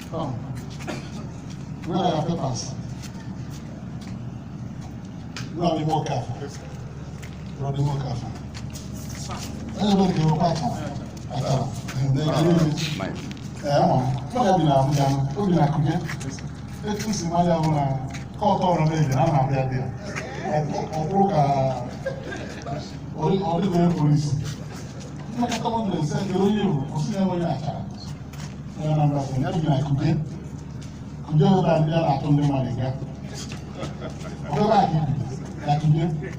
Come. Where are your papers? You are the more careful. You are the more careful. Everybody can work out. And then I will be now. Obi na kuke. Etusi mali abuna. Kọtọ ọrụ n'ebe na na-abịa dị. Ọ bụrụ ka ọ dịghị polisi. Mmekọta mmadụ na-ese nke onye Igbo kwụsị na-enweghị achara. Onye na-abịa sị ya bi na kuke. Kuke ebe a ndị a na-atụ ndị mmadụ nga. Ọ ebe a ka ibi na kuke.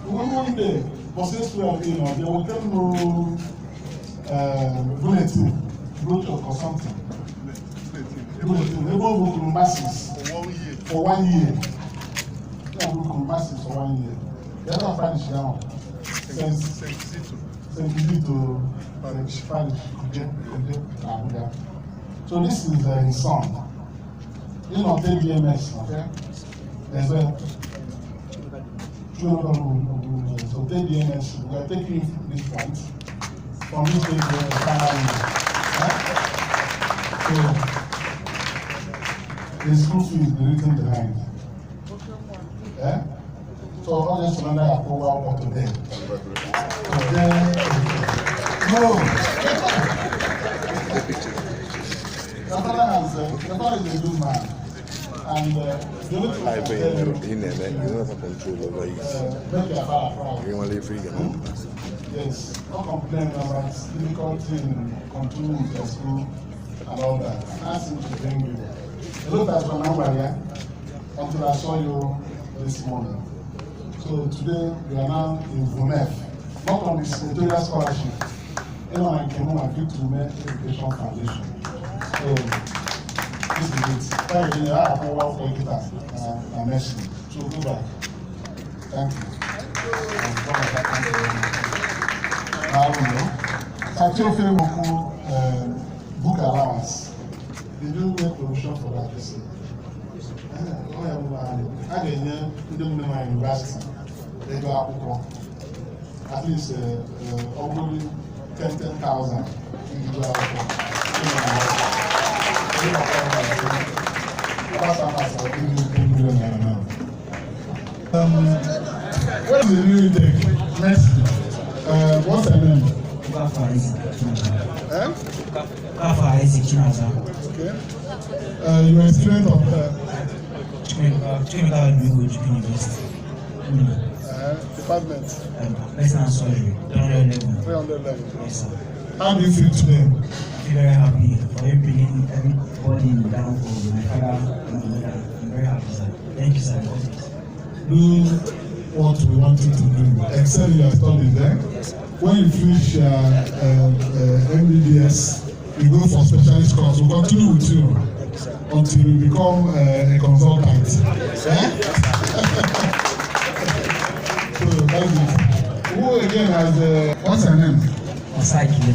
One day, process well, they will tell no bulletin, brochure or something. Bulletin, they will book masses for 1 year. They will book masses for 1 year. They don't punish now. Send it to punish. So this is his son. He's not BMS, okay? There's a so TDNS, we are taking this point from this day to the final year. So the school fee is the reason behind. So all this another approval for today. No. The father is a good man. And the only thing I can tell you, you don't have control over it. You want to live free, yes, no complaint about difficulty in continuing with the school and all that. I asked him to bring you. I looked at your number here until I saw you this morning. So today you are now in VUMEF, not on this senatorial scholarship. You know, I came home and due to VUMEF Education Foundation. So this is it. Thank you. I have a lot of it and mercy. So go back. Thank you. Saturday book allowance. Did you make provision for that? I didn't know my university. They go up at least only 10,000. What is the new intake? Next, what's her name? Kafa Isaac Chinaza. Okay. You are a student of Chemical Language University. department? Medicine and Surgery. 300 level. Yes, sir. How do you feel today? I feel very happy for bringing everybody down for my father and my mother. I'm very happy, sir. Thank you, sir. Do what we wanted to do. Excel in your studies there. Yes, sir. When you finish MBBS, you go for specialist course. We'll continue with you until you become a consultant. So that's it. Who again has what's her name? Osaki.